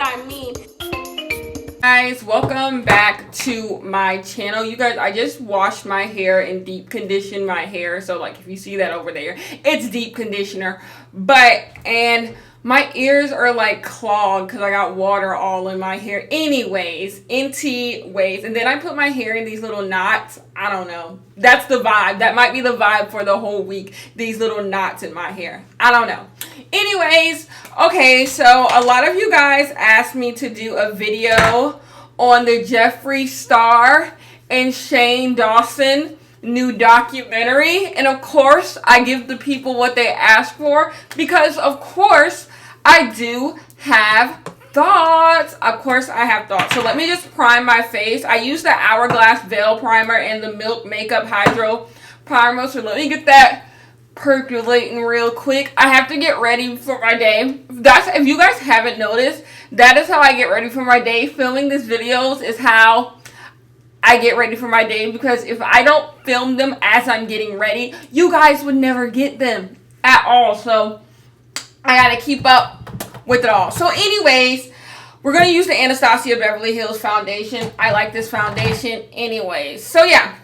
I mean. Guys, welcome back to my channel. You guys, I just washed my hair and deep conditioned my hair. So like if you see that over there, it's deep conditioner. And my ears are like clogged because I got water all in my hair. Anyways, and then I put my hair in these little knots. I don't know. That's the vibe. That might be the vibe for the whole week. These little knots in my hair. I don't know. Anyways, okay, so a lot of you guys asked me to do a video on the Jeffree Star and Shane Dawson new documentary. And of course, I give the people what they asked for because of course I do have thoughts. Of course I have thoughts. So let me just prime my face. I use the Hourglass Veil Primer and the Milk Makeup Hydro Primer. So let me get that percolating real quick. I have to get ready for my day. If you guys haven't noticed, that is how I get ready for my day. Filming these videos is how I get ready for my day, because if I don't film them as I'm getting ready, you guys would never get them at all. So I gotta keep up with it all. So anyways, we're gonna use the Anastasia Beverly Hills foundation. I like this foundation anyways. So yeah,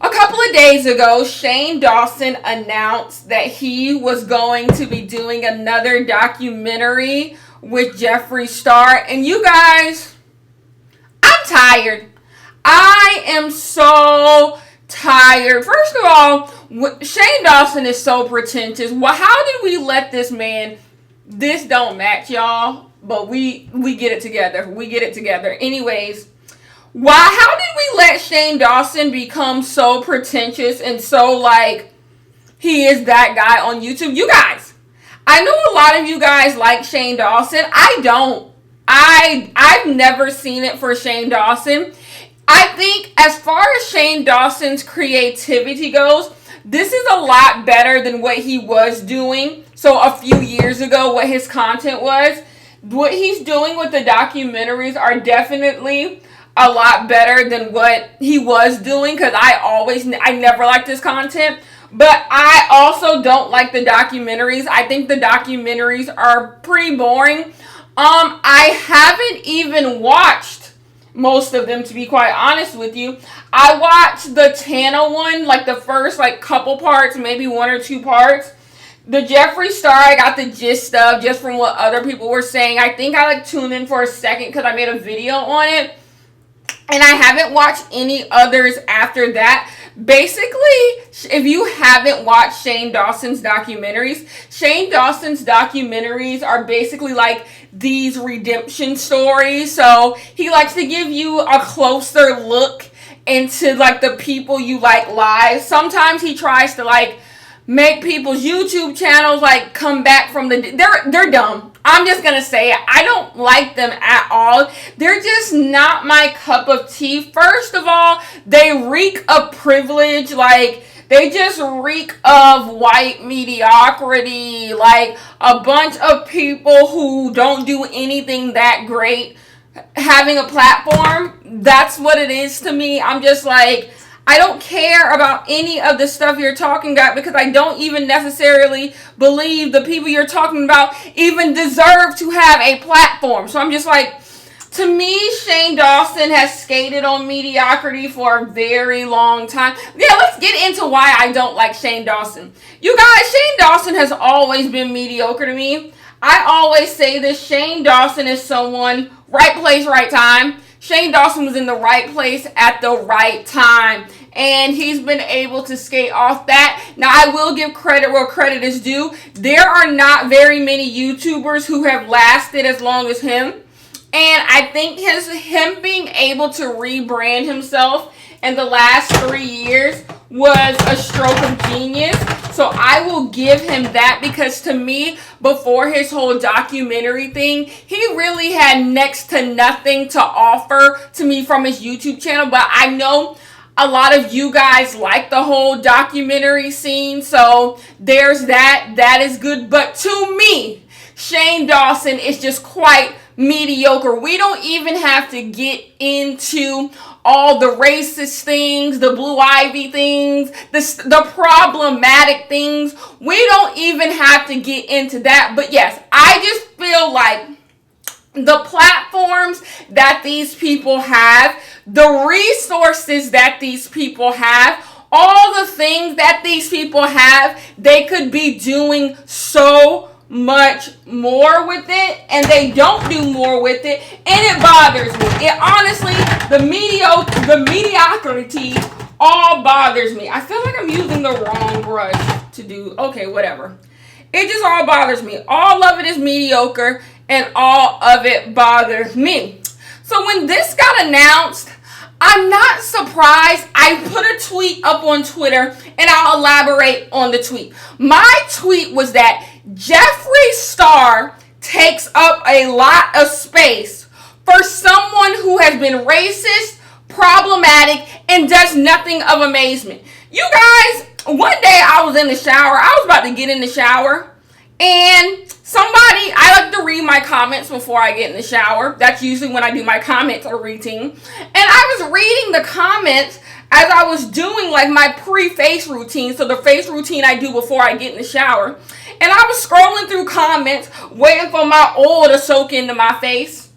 a couple of days ago, Shane Dawson announced that he was going to be doing another documentary with Jeffree Star. And you guys, I'm tired. I am so tired. First of all, Shane Dawson is so pretentious. Well, how did we let this man, this don't match, y'all, but we get it together. We get it together. Anyways, how did we let Shane Dawson become so pretentious and so like he is that guy on YouTube? You guys, I know a lot of you guys like Shane Dawson. I don't. I've never seen it for Shane Dawson. I think as far as Shane Dawson's creativity goes, this is a lot better than what he was doing. So a few years ago, what his content was. What he's doing with the documentaries are definitely a lot better than what he was doing, because I never liked his content. But I also don't like the documentaries. I think the documentaries are pretty boring. I haven't even watched most of them, to be quite honest with you. I watched the Tana one, like the first like couple parts, maybe one or two parts. The Jeffree Star, I got the gist of just from what other people were saying. I think I like tuned in for a second because I made a video on it. And I haven't watched any others after that. Basically, if you haven't watched Shane Dawson's documentaries are basically like these redemption stories. So he likes to give you a closer look into like the people you like live. Sometimes he tries to like make people's YouTube channels like come back from the... They're dumb. I'm just going to say it. I don't like them at all. They're just not my cup of tea. First of all, they reek of privilege. Like, they just reek of white mediocrity. Like, a bunch of people who don't do anything that great having a platform. That's what it is to me. I'm just like, I don't care about any of the stuff you're talking about, because I don't even necessarily believe the people you're talking about even deserve to have a platform. So I'm just like, to me, Shane Dawson has skated on mediocrity for a very long time. Yeah, let's get into why I don't like Shane Dawson. You guys, Shane Dawson has always been mediocre to me. I always say this, Shane Dawson is someone, right place, right time. Shane Dawson was in the right place at the right time, and he's been able to skate off that. Now, I will give credit where credit is due. There are not very many YouTubers who have lasted as long as him, and I think him being able to rebrand himself in the last 3 years was a stroke of genius. So I will give him that, because to me, before his whole documentary thing, he really had next to nothing to offer to me from his YouTube channel. But I know a lot of you guys like the whole documentary scene, so there's that. That is good. But to me, Shane Dawson is just quite mediocre. We don't even have to get into all the racist things, the Blue Ivy things, the problematic things. We don't even have to get into that. But yes, I just feel like the platforms that these people have, the resources that these people have, all the things that these people have, they could be doing so much more with it, and they don't do more with it, and it bothers me. It honestly, the mediocrity all bothers me. I feel like I'm using the wrong brush to do, okay, whatever. It just all bothers me. All of it is mediocre, and all of it bothers me. So when this got announced, I'm not surprised. I put a tweet up on Twitter, and I'll elaborate on the tweet. My tweet was that Jeffree Star takes up a lot of space for someone who has been racist, problematic, and does nothing of amazement. You guys, one day I was in the shower. I was about to get in the shower, and I like to read my comments before I get in the shower. That's usually when I do my comments or routine. And I was reading the comments as I was doing like my pre-face routine, so the face routine I do before I get in the shower. And I was scrolling through comments, waiting for my oil to soak into my face.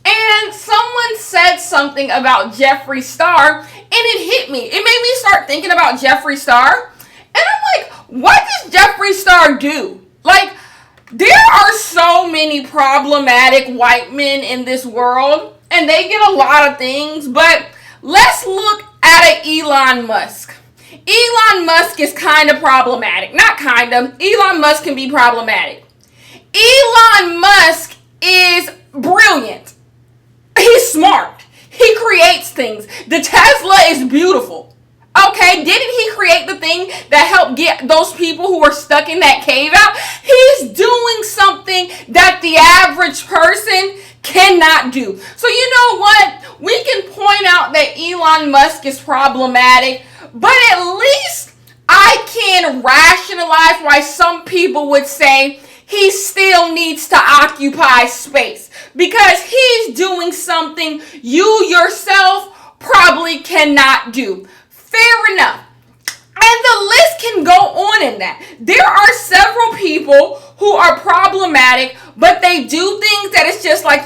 And someone said something about Jeffree Star, and it hit me. It made me start thinking about Jeffree Star. And I'm like, what does Jeffree Star do? Like, there are so many problematic white men in this world, and they get a lot of things, but let's look at Elon Musk. Elon Musk is kind of problematic. Not kind of. Elon Musk can be problematic. Elon Musk is brilliant. He's smart. He creates things. The Tesla is beautiful. Okay, didn't he create the thing that helped get those people who were stuck in that cave out? He's doing something that the average person cannot do. So you know what? We can point out that Elon Musk is problematic, but at least I can rationalize why some people would say he still needs to occupy space, because he's doing something you yourself probably cannot do. Fair enough. And the list can go on in that. There are several people who are problematic, but they do things that it's just like,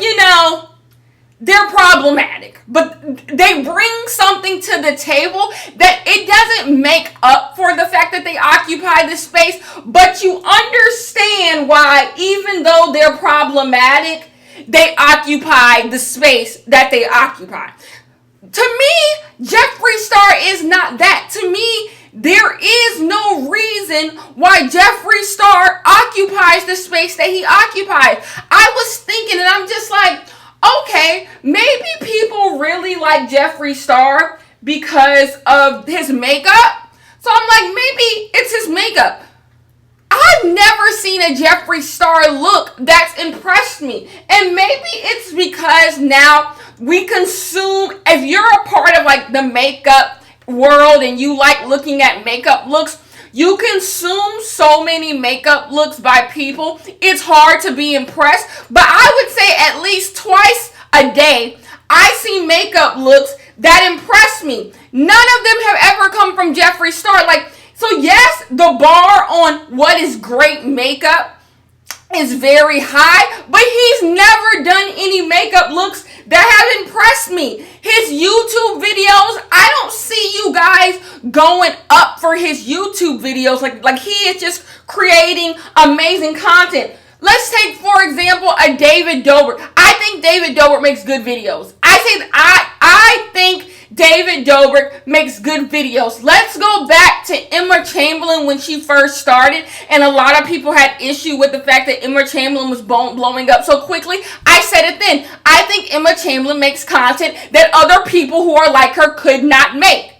they're problematic. But they bring something to the table that it doesn't make up for the fact that they occupy the space, but you understand why, even though they're problematic, they occupy the space that they occupy. To me, Jeffree Star is not that. To me, there is no reason why Jeffree Star occupies the space that he occupies. I was thinking, and I'm just like, okay, maybe people really like Jeffree Star because of his makeup. So I'm like, maybe it's his makeup. I've never seen a Jeffree Star look that's impressed me. And maybe it's because now we consume, if you're a part of like the makeup world and you like looking at makeup looks, you consume so many makeup looks by people, it's hard to be impressed. But I would say at least twice a day, I see makeup looks that impress me. None of them have ever come from Jeffree Star. So yes, the bar on what is great makeup is very high, but he's never done any makeup looks that have impressed me. His YouTube videos, I don't see you guys going up for his YouTube videos like he is just creating amazing content. Let's take, for example, a David Dobrik. I think David Dobrik makes good videos. I think David Dobrik makes good videos. Let's go back to Emma Chamberlain when she first started, and a lot of people had issue with the fact that Emma Chamberlain was blowing up so quickly. I said it then. I think Emma Chamberlain makes content that other people who are like her could not make.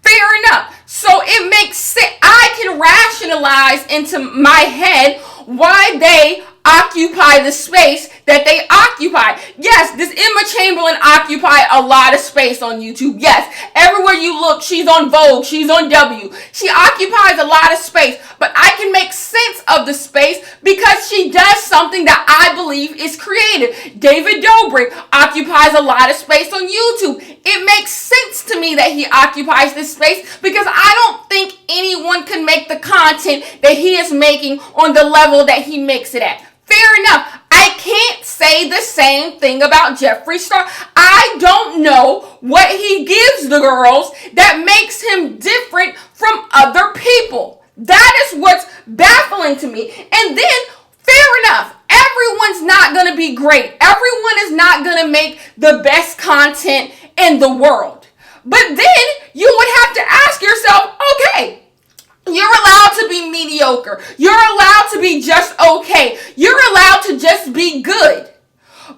Fair enough. So it makes sense. I can rationalize into my head why they occupy the space that they occupy. Yes, this Emma Chamberlain occupy a lot of space on YouTube. Yes, everywhere you look, she's on Vogue, she's on W. She occupies a lot of space, but I can make sense of the space because she does something that I believe is creative. David Dobrik occupies a lot of space on YouTube. It makes sense to me that he occupies this space because I don't think anyone can make the content that he is making on the level that he makes it at. Fair enough. I can't say the same thing about Jeffree Star. I don't know what he gives the girls that makes him different from other people. That is what's baffling to me. And then, fair enough, everyone's not going to be great. Everyone is not going to make the best content in the world. But then you would have to ask yourself, okay, you're allowed to be mediocre. You're allowed to be just okay. You're allowed to just be good.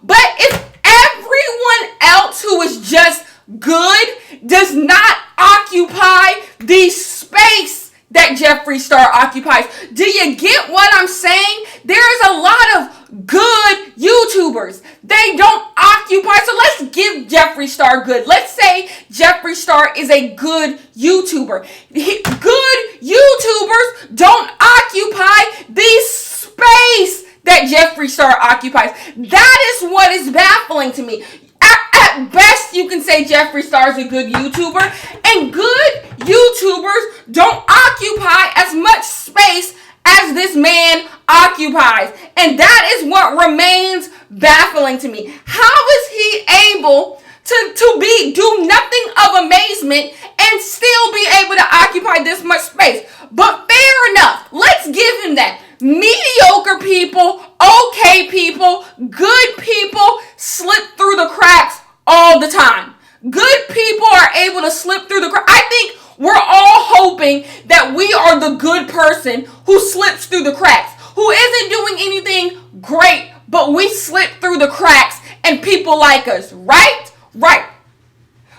But if everyone else who is just good does not occupy the space that Jeffree Star occupies, do you get what I'm saying? There's a lot of good YouTubers. They don't occupy. So let's give Jeffree Star good. Let's say Jeffree Star is a good YouTuber. Good YouTubers don't occupy the space that Jeffree Star occupies. That is what is baffling to me. At best, you can say Jeffree Star is a good YouTuber, and good YouTubers don't occupy as much space as this man occupies. And that is what remains baffling to me. How is he able to do nothing of amazement and still be able to occupy this much space? But fair enough, let's give him that. Mediocre people, okay people, good people slip through the cracks all the time. Good people are able to slip through the cracks. I think we're all hoping that we are the good person who slips through the cracks, who isn't doing anything great, but we slip through the cracks and people like us, right? Right.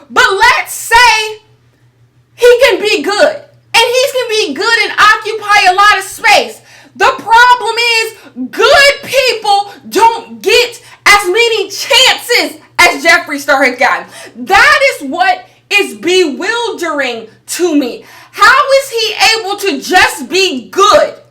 But let's say he can be good, and he can be good and occupy a lot of space. The problem is good people don't get as many chances as Jeffree Star has gotten. That is what is bewildering to me. How is he able to just be good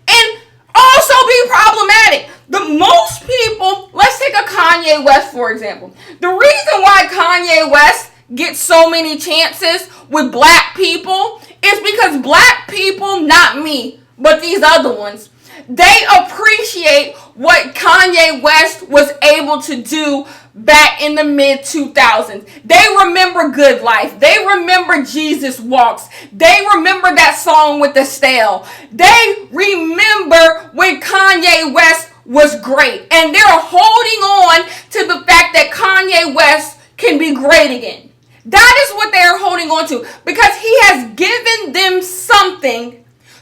and also be problematic? The most people, let's take a Kanye West for example. The reason why Kanye West gets so many chances with black people is because black people, not me, but these other ones, they appreciate what Kanye West was able to do back in the mid-2000s. They remember Good Life. They remember Jesus Walks. They remember that song with the stale. They remember when Kanye West was great. And they're holding on to the fact that Kanye West can be great again. That is what they're holding on to, because he has given them something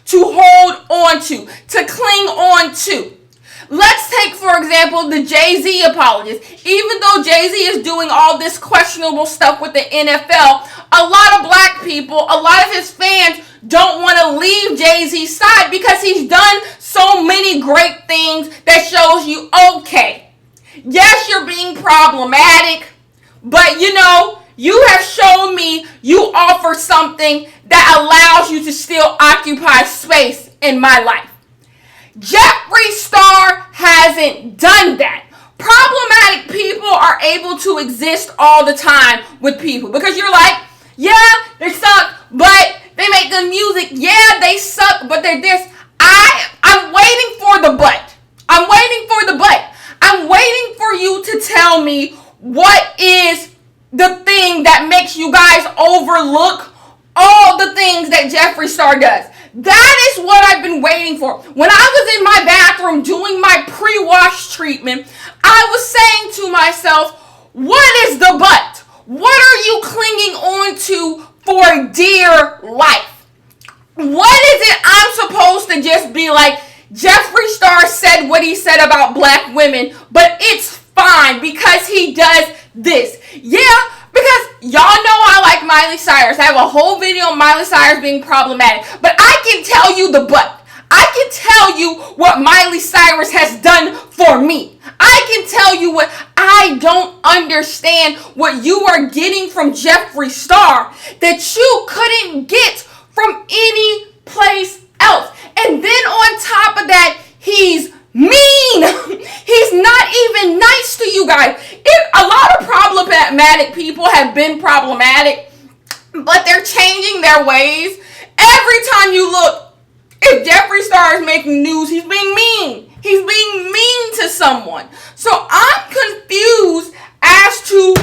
to hold on to cling on to. Let's take, for example, the Jay-Z apologists. Even though Jay-Z is doing all this questionable stuff with the NFL, a lot of black people, a lot of his fans don't want to leave Jay-Z's side because he's done so many great things that shows you, okay, yes, you're being problematic, but you have shown me you offer something that allows you to still occupy space in my life. Jeffree Star hasn't done that. Problematic people are able to exist all the time with people because you're like, yeah, they suck, but they make good music. Yeah, they suck, but they're this. I'm waiting for the but. I'm waiting for the but. I'm waiting for you to tell me what is the thing that makes you guys overlook all the things that Jeffree Star does. That is what I've been waiting for. When I was in my bathroom doing my pre-wash treatment, I was saying to myself, what is the but? What are you clinging on to for dear life? What is it I'm supposed to just be like, Jeffree Star said what he said about black women, but it's fine because he does this. Yeah, because y'all know I like Miley Cyrus. I have a whole video on Miley Cyrus being problematic. But I can tell you the but. I can tell you what Miley Cyrus has done for me. I can tell you what I don't understand what you are getting from Jeffree Star that you couldn't get from any place else. And then on top of that, he's mean. He's not even nice to you guys. A lot of problematic people have been problematic, but they're changing their ways. Every time you look, if Jeffree Star is making news, he's being mean. He's He's being mean to someone. So I'm confused as to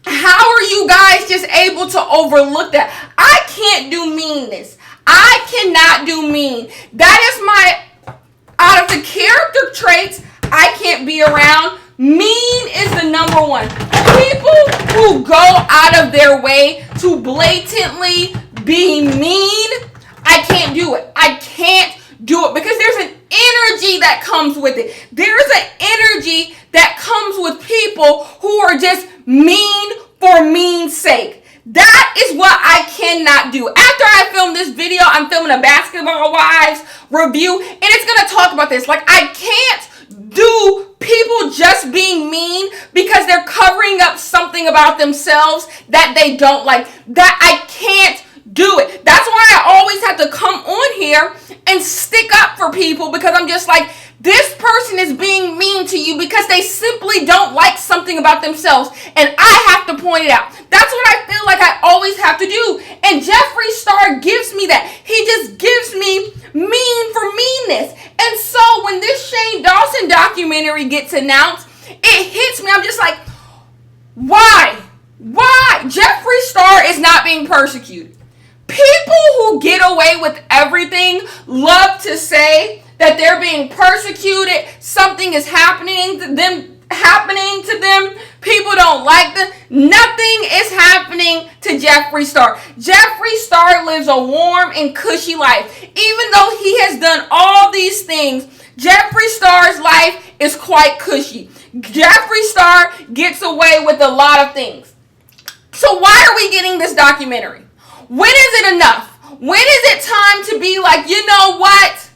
how are you guys just able to overlook that? I can't do meanness. I cannot do mean. That is my, out of the character traits I can't be around, mean is the number one. People who go out of their way to blatantly be mean, I can't do it. I can't do it because there's an energy that comes with it. There's an energy that comes with people who are just mean for mean's sake. That is what I cannot do. After I film this video, I'm filming a Basketball Wives review, and it's going to talk about this. Like, I can't do people just being mean because they're covering up something about themselves that they don't like. That I can't do it. That's why I always have to come on here and stick up for people, because I'm just like, this person is being mean to you because they simply don't like something about themselves, and I have to point it out. That's what I feel like I always have to do, and Jeffree Star gives me that. He just gives me mean for meanness. And so when this Shane Dawson documentary gets announced, it hits me. I'm just like, why? Why? Jeffree Star is not being persecuted. People who get away with everything love to say that they're being persecuted, something is happening to them, people don't like them. Nothing is happening to Jeffree Star. Jeffree Star lives a warm and cushy life. Even though he has done all these things, Jeffree Star's life is quite cushy. Jeffree Star gets away with a lot of things. So why are we getting this documentary? When is it enough? When is it time to be like, you know what?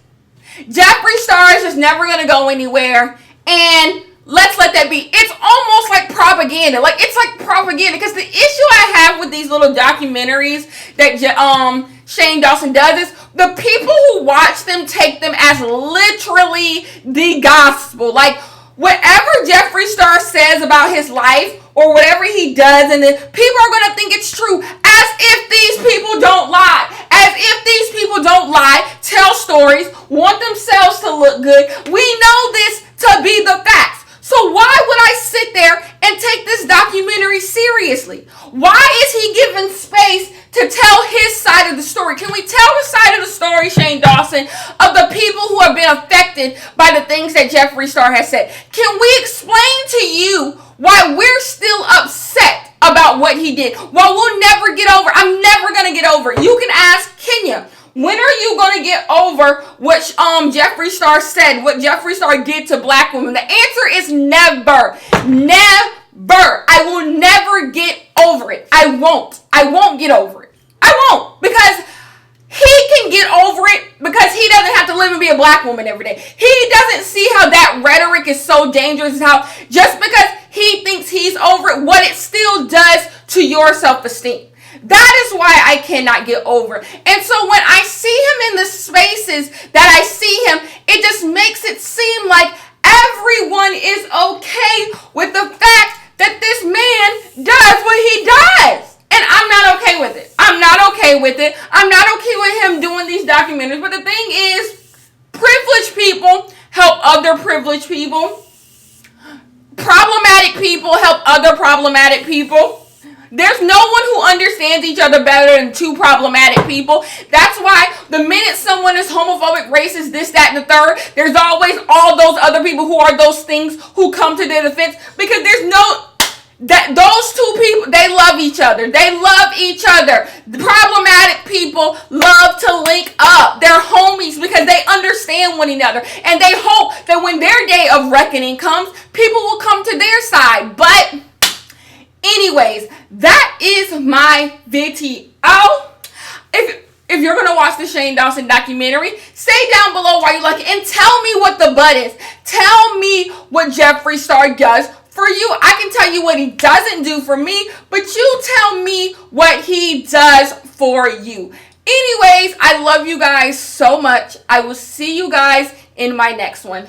Jeffree Star is just never going to go anywhere, and let's let that be. It's almost like propaganda. Like, it's like propaganda, because the issue I have with these little documentaries that Shane Dawson does is the people who watch them take them as literally the gospel. Like, whatever Jeffree Star says about his life or whatever he does, and then people are going to think it's true, as if these people don't lie. As if these people don't lie, tell stories, want themselves to look good. We know this to be the facts. So why would I sit there and take this documentary seriously? Why is he given space to tell his side of the story? Can we tell the side of the story, Shane Dawson, of the people who have been affected by the things that Jeffree Star has said? Can we explain to you why we're still upset about what he did? Well, we'll never get over. I'm never going to get over it. You can ask Kenya. When are you going to get over what Jeffree Star said, what Jeffree Star did to black women? The answer is never. Never. I will never get over it. I won't get over it. I won't, because he can get over it because he doesn't have to live and be a black woman every day. He doesn't see how that rhetoric is so dangerous, how just because he thinks he's over it, what it still does to your self-esteem. That is why I cannot get over it. And so when I see him in the spaces that I see him, it just makes it seem like everyone is okay with the fact that this man does what he does. And I'm not okay with it. I'm not okay with it. I'm not okay with him doing these documentaries. But the thing is, privileged people help other privileged people. Problematic people help other problematic people. There's no one who understands each other better than two problematic people. That's why the minute someone is homophobic, racist, this, that, and the third, there's always all those other people who are those things who come to their defense, because there's no... that those two people, they love each other. They love each other. The problematic people love to link up. They're homies because they understand one another. And they hope that when their day of reckoning comes, people will come to their side. But anyways, that is my video. If you're going to watch the Shane Dawson documentary, say down below why you like it, and tell me what the but is. Tell me what Jeffree Star does for you. I can tell you what he doesn't do for me, but you tell me what he does for you. Anyways, I love you guys so much. I will see you guys in my next one.